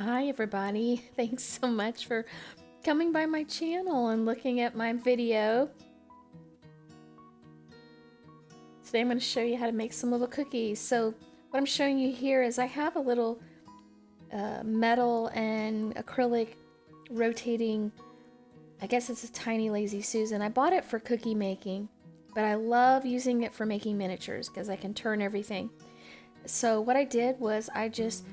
Hi everybody, thanks so much for coming by my channel and looking at my video. Today I'm going to show you how to make some little cookies. So what I'm showing you here is I have a little metal and acrylic rotating, I guess it's a tiny Lazy Susan. I bought it for cookie making, but I love using it for making miniatures because I can turn everything. So what I did was I just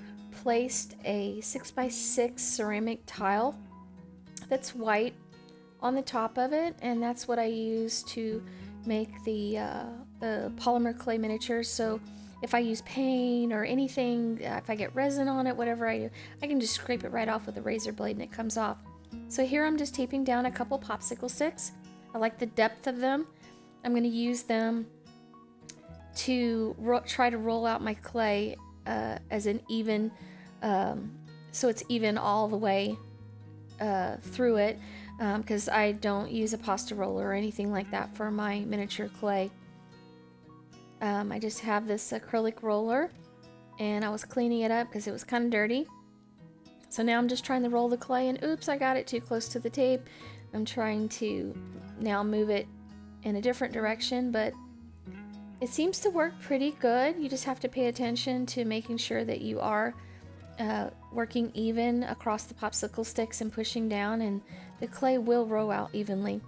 placed a 6x6 ceramic tile that's white on the top of it, and that's what I use to make the polymer clay miniatures. So if I use paint or anything, if I get resin on it, whatever I do, I can just scrape it right off with a razor blade and it comes off. So here I'm just taping down a couple popsicle sticks. I like the depth of them. I'm going to use them to try to roll out my clay as an even, so it's even all the way through it, because I don't use a pasta roller or anything like that for my miniature clay. I just have this acrylic roller, and I was cleaning it up because it was kind of dirty. So now I'm just trying to roll the clay, and oops, I got it too close to the tape. I'm trying to now move it in a different direction, but it seems to work pretty good. You just have to pay attention to making sure that you are working even across the popsicle sticks and pushing down, and the clay will roll out evenly.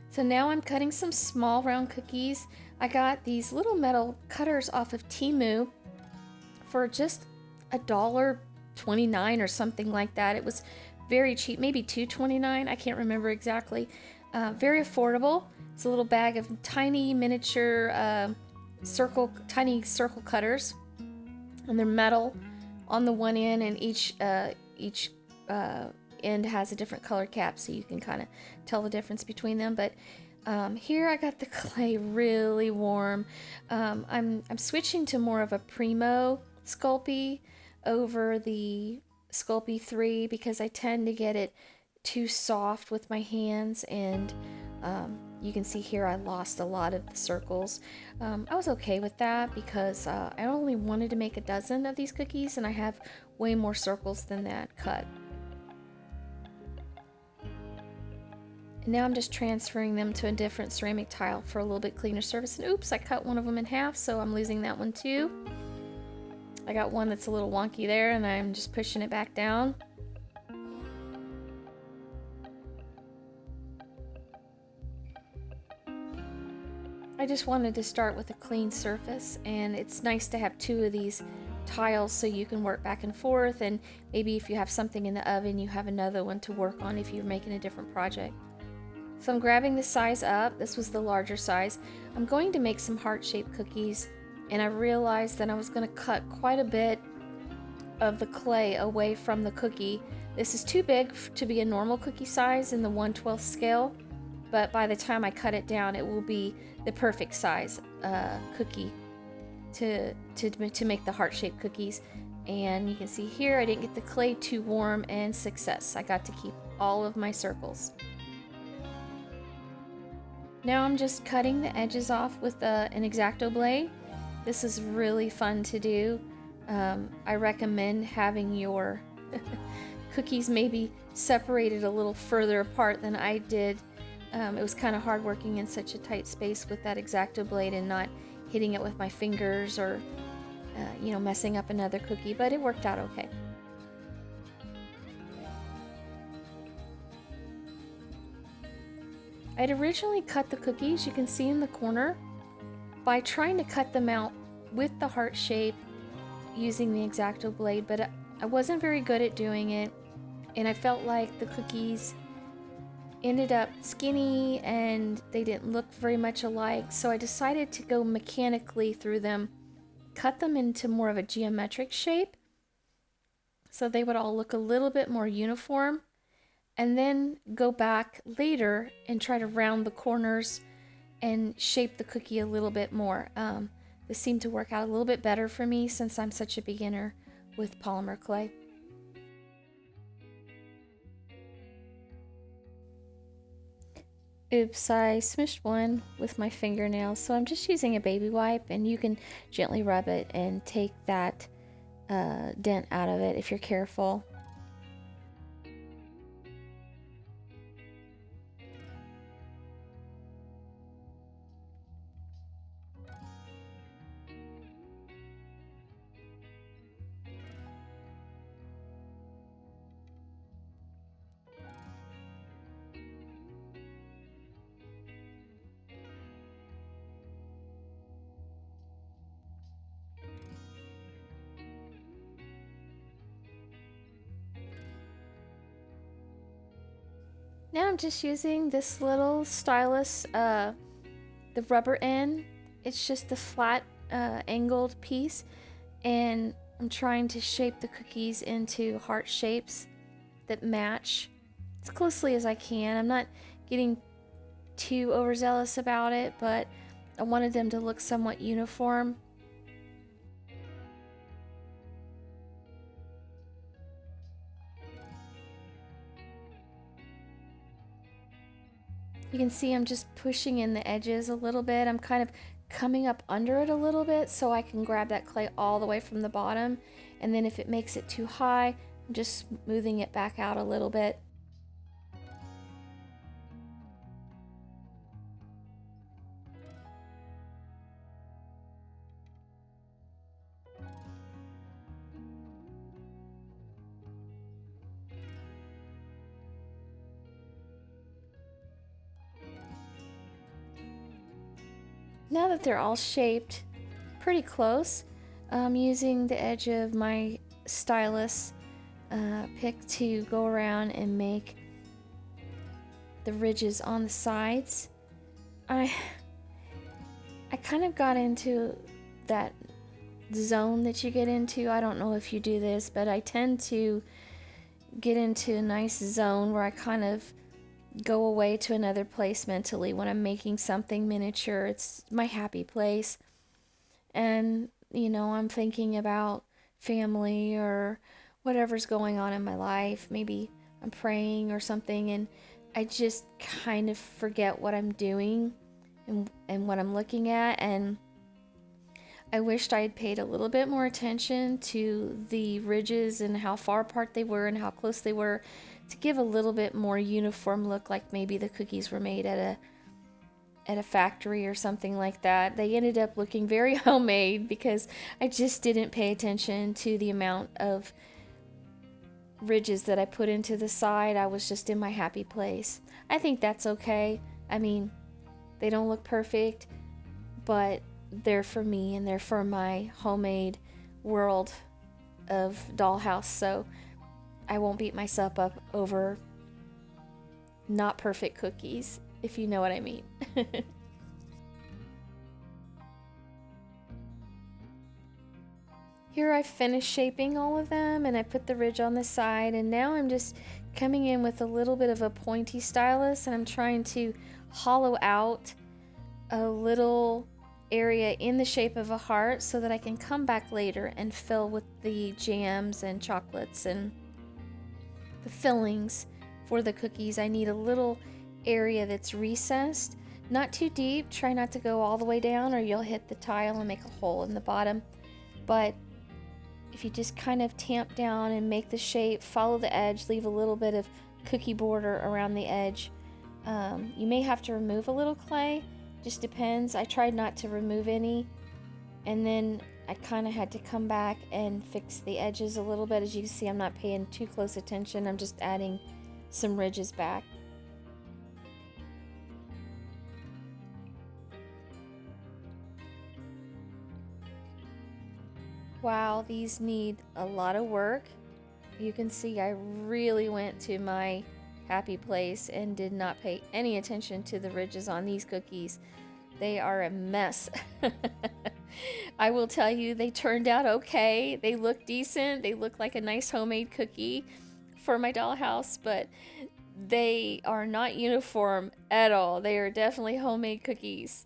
So now I'm cutting some small round cookies. I got these little metal cutters off of Temu for just $1.29 or something like that. It was very cheap, maybe $2.29, I can't remember exactly. Very affordable. It's a little bag of tiny miniature tiny circle cutters, and they're metal on the one end, and each end has a different color cap, so you can kind of tell the difference between them. But here I got the clay really warm. I'm switching to more of a Premo Sculpey over the Sculpey 3 because I tend to get it too soft with my hands, and you can see here I lost a lot of the circles. I was okay with that because I only wanted to make a dozen of these cookies, and I have way more circles than that cut. And now I'm just transferring them to a different ceramic tile for a little bit cleaner surface. And oops, I cut one of them in half, so I'm losing that one too. I got one that's a little wonky there, and I'm just pushing it back down. I just wanted to start with a clean surface, and it's nice to have two of these tiles so you can work back and forth, and maybe if you have something in the oven you have another one to work on if you're making a different project. So I'm grabbing the size up. This was the larger size. I'm going to make some heart-shaped cookies, and I realized that I was going to cut quite a bit of the clay away from the cookie. This is too big to be a normal cookie size in the 1/12 scale, but by the time I cut it down it will be the perfect size cookie to make the heart-shaped cookies. And you can see here I didn't get the clay too warm, and success. I got to keep all of my circles. Now I'm just cutting the edges off with an X-Acto blade. This is really fun to do. I recommend having your cookies maybe separated a little further apart than I did. It was kind of hard working in such a tight space with that X-Acto blade and not hitting it with my fingers or messing up another cookie, but it worked out okay. I'd originally cut the cookies, you can see in the corner, by trying to cut them out with the heart shape using the X-Acto blade, but I wasn't very good at doing it, and I felt like the cookies ended up skinny and they didn't look very much alike, so I decided to go mechanically through them, cut them into more of a geometric shape so they would all look a little bit more uniform, and then go back later and try to round the corners and shape the cookie a little bit more. This seemed to work out a little bit better for me since I'm such a beginner with polymer clay. Oops, I smushed one with my fingernails, so I'm just using a baby wipe, and you can gently rub it and take that dent out of it if you're careful. Now I'm just using this little stylus, the rubber end. It's just the flat angled piece, and I'm trying to shape the cookies into heart shapes that match as closely as I can. I'm not getting too overzealous about it, but I wanted them to look somewhat uniform. You can see I'm just pushing in the edges a little bit. I'm kind of coming up under it a little bit so I can grab that clay all the way from the bottom. And then if it makes it too high, I'm just smoothing it back out a little bit. Now that they're all shaped pretty close, I'm using the edge of my stylus pick to go around and make the ridges on the sides. I kind of got into that zone that you get into. I don't know if you do this, but I tend to get into a nice zone where I kind of go away to another place mentally when I'm making something miniature. It's my happy place. And, you know, I'm thinking about family or whatever's going on in my life. Maybe I'm praying or something, and I just kind of forget what I'm doing and what I'm looking at. And I wished I had paid a little bit more attention to the ridges and how far apart they were and how close they were, to give a little bit more uniform look, like maybe the cookies were made at a factory or something like that. They ended up looking very homemade because I just didn't pay attention to the amount of ridges that I put into the side. I was just in my happy place. I think that's okay. I mean, they don't look perfect, but they're for me and they're for my homemade world of Dollhouse, so I won't beat myself up over not perfect cookies, if you know what I mean. Here I finished shaping all of them, and I put the ridge on the side, and now I'm just coming in with a little bit of a pointy stylus, and I'm trying to hollow out a little area in the shape of a heart so that I can come back later and fill with the jams and chocolates and the fillings for the cookies. I need a little area that's recessed, not too deep. Try not to go all the way down or you'll hit the tile and make a hole in the bottom. But if you just kind of tamp down and make the shape, follow the edge, leave a little bit of cookie border around the edge. You may have to remove a little clay, just depends. I tried not to remove any, and then I kind of had to come back and fix the edges a little bit. As you can see, I'm not paying too close attention. I'm just adding some ridges back. Wow, these need a lot of work. You can see I really went to my happy place and did not pay any attention to the ridges on these cookies. They are a mess. I will tell you, they turned out okay. They look decent. They look like a nice homemade cookie for my dollhouse, but they are not uniform at all. They are definitely homemade cookies.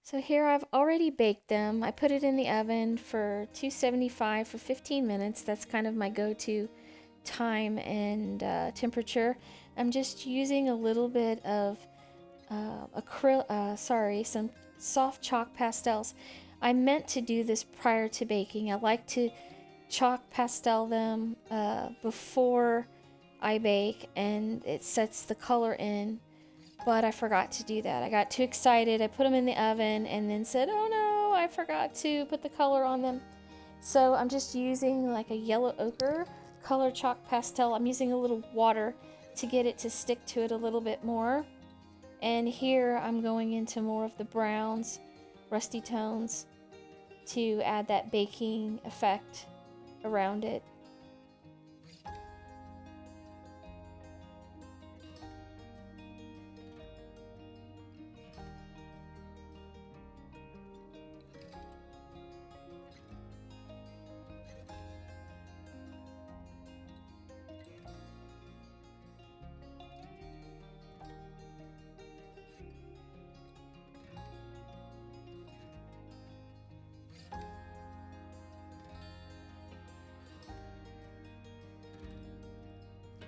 So here I've already baked them. I put it in the oven for 275 for 15 minutes. That's kind of my go-to time and temperature. I'm just using a little bit of some soft chalk pastels. I meant to do this prior to baking. I like to chalk pastel them before I bake, and it sets the color in, but I forgot to do that. I got too excited. I put them in the oven and then said, oh no, I forgot to put the color on them. So I'm just using like a yellow ochre color chalk pastel. I'm using a little water to get it to stick to it a little bit more. And here I'm going into more of the browns, rusty tones, to add that baking effect around it.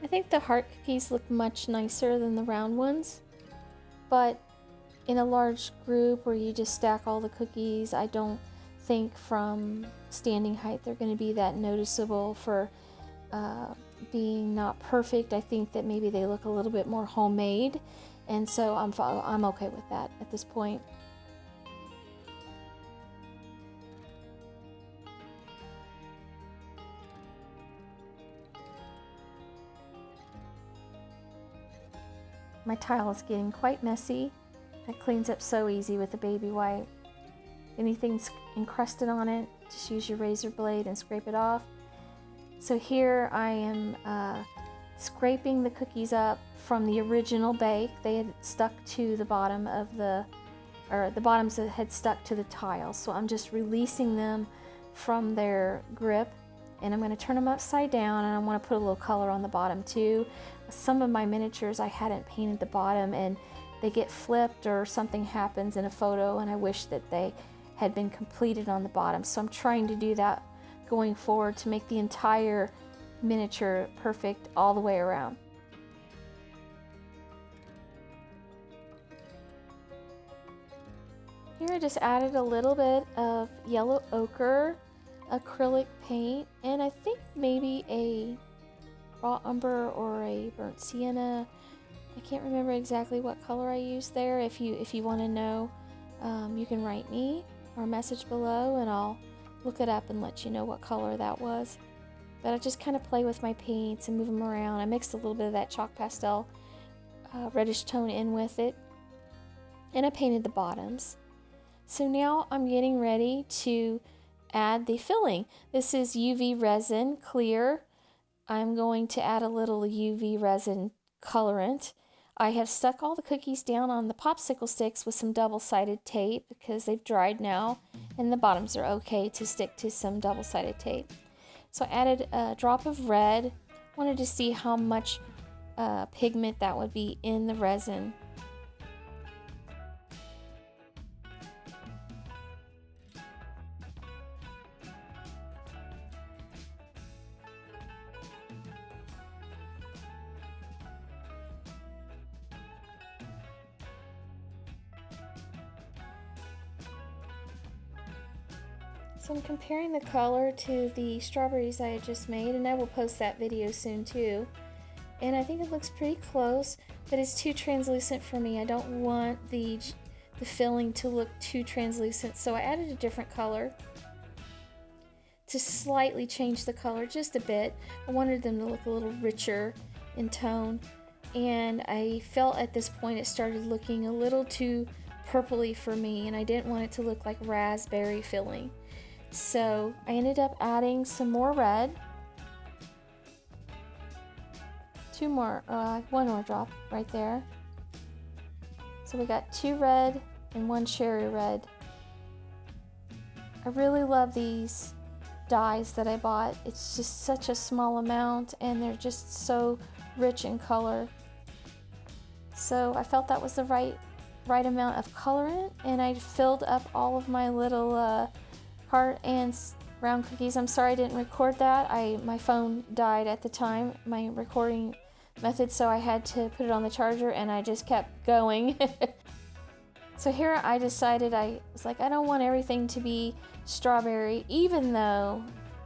I think the heart cookies look much nicer than the round ones, but in a large group where you just stack all the cookies, I don't think from standing height they're going to be that noticeable for being not perfect. I think that maybe they look a little bit more homemade, and so I'm okay with that at this point. My tile is getting quite messy. That cleans up so easy with a baby wipe. Anything's encrusted on it, just use your razor blade and scrape it off. So here I am scraping the cookies up from the original bake. They had stuck to the bottom of the bottoms had stuck to the tile. So I'm just releasing them from their grip, and I'm going to turn them upside down, and I want to put a little color on the bottom too. Some of my miniatures I hadn't painted the bottom, and they get flipped or something happens in a photo, and I wish that they had been completed on the bottom. So I'm trying to do that going forward to make the entire miniature perfect all the way around. Here I just added a little bit of yellow ochre acrylic paint, and I think maybe a raw umber or a burnt sienna. I can't remember exactly what color I used there. If you want to know, you can write me or message below, and I'll look it up and let you know what color that was. But I just kind of play with my paints and move them around. I mixed a little bit of that chalk pastel reddish tone in with it, and I painted the bottoms. So now I'm getting ready to add the filling. This is UV resin clear. I'm going to add a little UV resin colorant. I have stuck all the cookies down on the popsicle sticks with some double-sided tape because they've dried now, and the bottoms are okay to stick to some double-sided tape. So I added a drop of red. Wanted to see how much pigment that would be in the resin. So I'm comparing the color to the strawberries I had just made, and I will post that video soon too. And I think it looks pretty close, but it's too translucent for me. I don't want the filling to look too translucent, so I added a different color to slightly change the color just a bit. I wanted them to look a little richer in tone, and I felt at this point it started looking a little too purpley for me, and I didn't want it to look like raspberry filling. So I ended up adding some more red, one more drop right there. So we got 2 red and 1 cherry red. I really love these dyes that I bought. It's just such a small amount, and they're just so rich in color. So I felt that was the right amount of colorant, and I filled up all of my little heart and round cookies. I'm sorry I didn't record that. My phone died at the time. My recording method, so I had to put it on the charger and I just kept going. So here I decided, I was like, I don't want everything to be strawberry, even though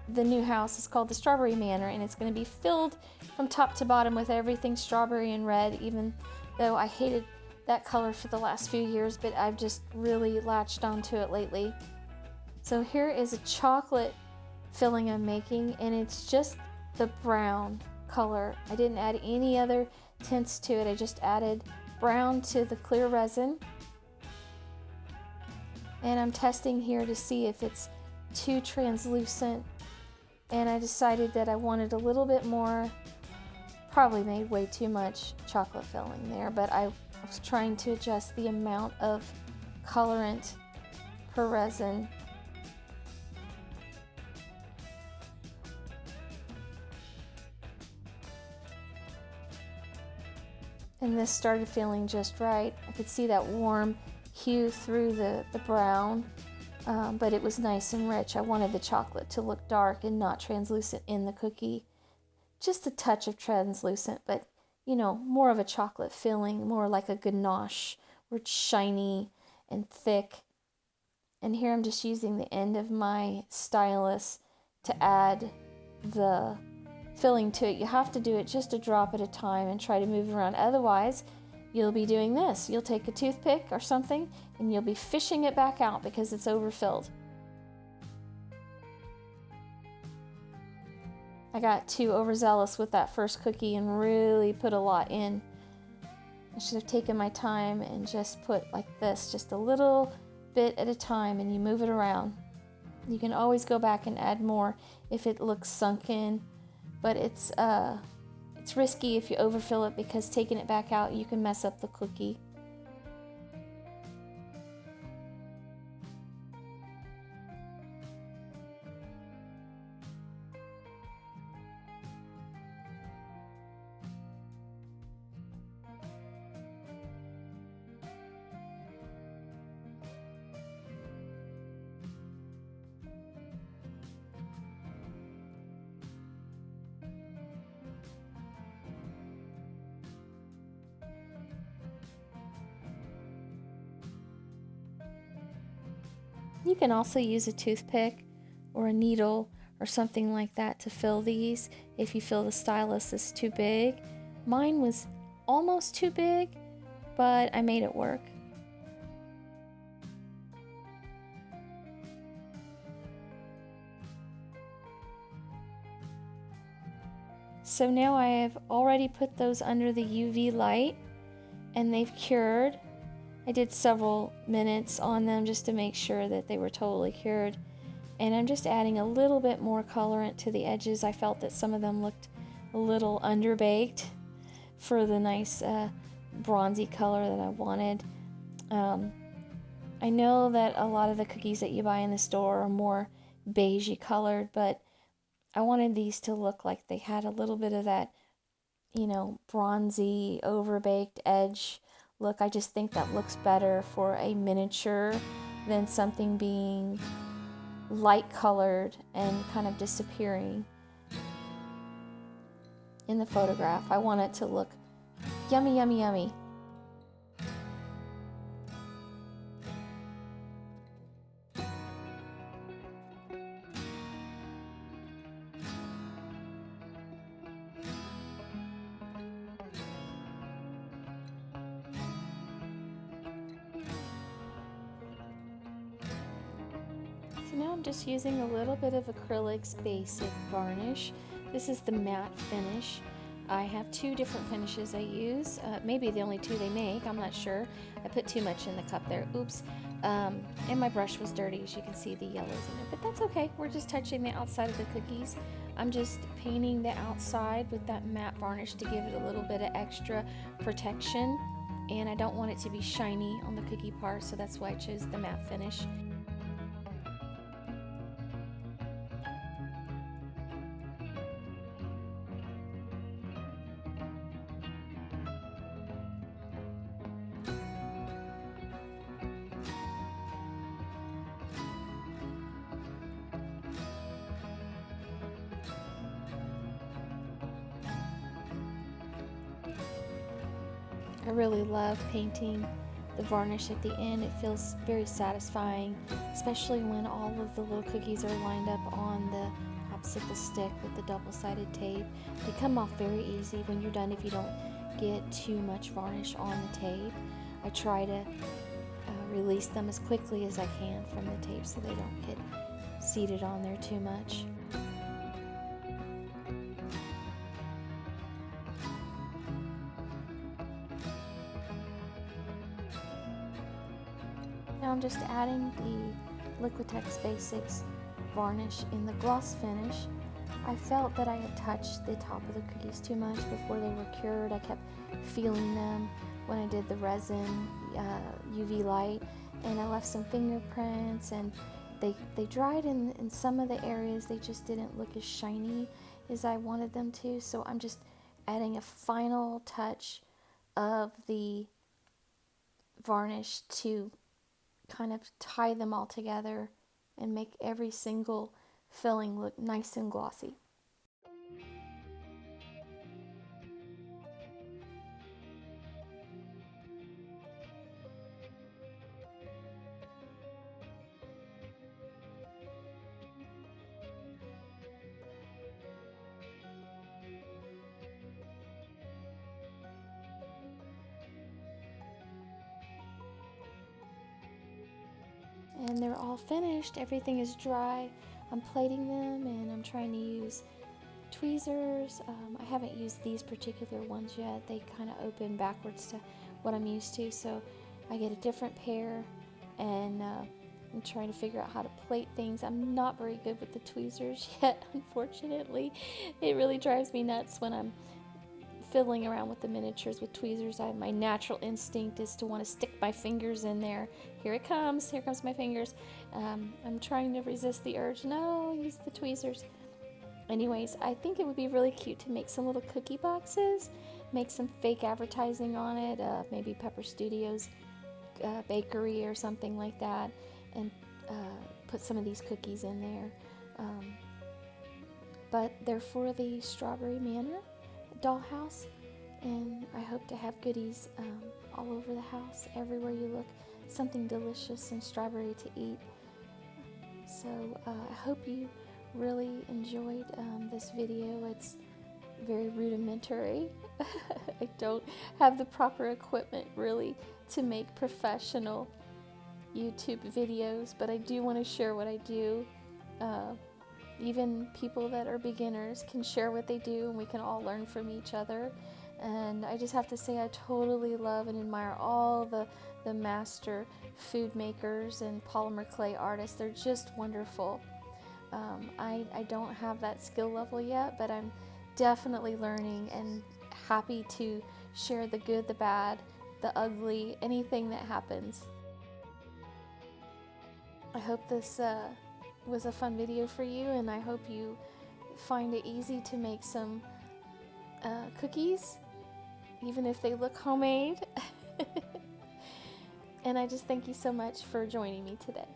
the new house is called the Strawberry Manor and it's going to be filled from top to bottom with everything strawberry and red, even though I hated that color for the last few years, but I've just really latched onto it lately. So here is a chocolate filling I'm making, and it's just the brown color. I didn't add any other tints to it. I just added brown to the clear resin. And I'm testing here to see if it's too translucent. And I decided that I wanted a little bit more, probably made way too much chocolate filling there, but I was trying to adjust the amount of colorant per resin. And this started feeling just right. I could see that warm hue through the brown, but it was nice and rich. I wanted the chocolate to look dark and not translucent in the cookie. Just a touch of translucent, but you know, more of a chocolate filling, more like a ganache, where it's shiny and thick. And here I'm just using the end of my stylus to add the filling to it. You have to do it just a drop at a time and try to move it around. Otherwise, you'll be doing this. You'll take a toothpick or something and you'll be fishing it back out because it's overfilled. I got too overzealous with that first cookie and really put a lot in. I should have taken my time and just put like this, just a little bit at a time, and you move it around. You can always go back and add more if it looks sunken, but it's risky if you overfill it, because taking it back out, you can mess up the cookie. You can also use a toothpick or a needle or something like that to fill these if you feel the stylus is too big. Mine was almost too big, but I made it work. So now I have already put those under the UV light and they've cured. I did several minutes on them just to make sure that they were totally cured. And I'm just adding a little bit more colorant to the edges. I felt that some of them looked a little underbaked for the nice bronzy color that I wanted. I know that a lot of the cookies that you buy in the store are more beigey colored, but I wanted these to look like they had a little bit of that, you know, bronzy, overbaked edge look. I just think that looks better for a miniature than something being light colored and kind of disappearing in the photograph. I want it to look yummy, yummy, yummy. So now I'm just using a little bit of Acrylic's basic varnish. This is the matte finish. I have two different finishes I use, maybe the only two they make, I'm not sure. I put too much in the cup there, oops. And my brush was dirty, as you can see the yellows in it, but that's okay. We're just touching the outside of the cookies. I'm just painting the outside with that matte varnish to give it a little bit of extra protection, and I don't want it to be shiny on the cookie part, so that's why I chose the matte finish. I really love painting the varnish at the end. It feels very satisfying, especially when all of the little cookies are lined up on the popsicle stick with the double-sided tape. They come off very easy when you're done if you don't get too much varnish on the tape. I try to release them as quickly as I can from the tape so they don't get seated on there too much. Now I'm just adding the Liquitex Basics varnish in the gloss finish. I felt that I had touched the top of the cookies too much before they were cured. I kept feeling them when I did the resin UV light, and I left some fingerprints, and they dried in some of the areas. They just didn't look as shiny as I wanted them to, so I'm just adding a final touch of the varnish to kind of tie them all together and make every single filling look nice and glossy. And they're all finished. Everything is dry. I'm plating them, and I'm trying to use tweezers. I haven't used these particular ones yet. They kind of open backwards to what I'm used to, so I get a different pair, and I'm trying to figure out how to plate things. I'm not very good with the tweezers yet, unfortunately. It really drives me nuts when I'm fiddling around with the miniatures with tweezers. My natural instinct is to want to stick my fingers in there. Here it comes. Here comes my fingers. I'm trying to resist the urge. No, use the tweezers. Anyways, I think it would be really cute to make some little cookie boxes, make some fake advertising on it, maybe Pepper Studios bakery or something like that, and put some of these cookies in there. But they're for the Strawberry Manor Dollhouse, and I hope to have goodies all over the house, everywhere you look, something delicious and strawberry to eat. So I hope you really enjoyed this video. It's very rudimentary. I don't have the proper equipment really to make professional YouTube videos, but I do want to share what I do. Even people that are beginners can share what they do, and we can all learn from each other. And I just have to say I totally love and admire all the master food makers and polymer clay artists. They're just wonderful. I don't have that skill level yet, but I'm definitely learning and happy to share the good, the bad, the ugly, anything that happens. I hope this was a fun video for you, and I hope you find it easy to make some cookies, even if they look homemade. And I just thank you so much for joining me today.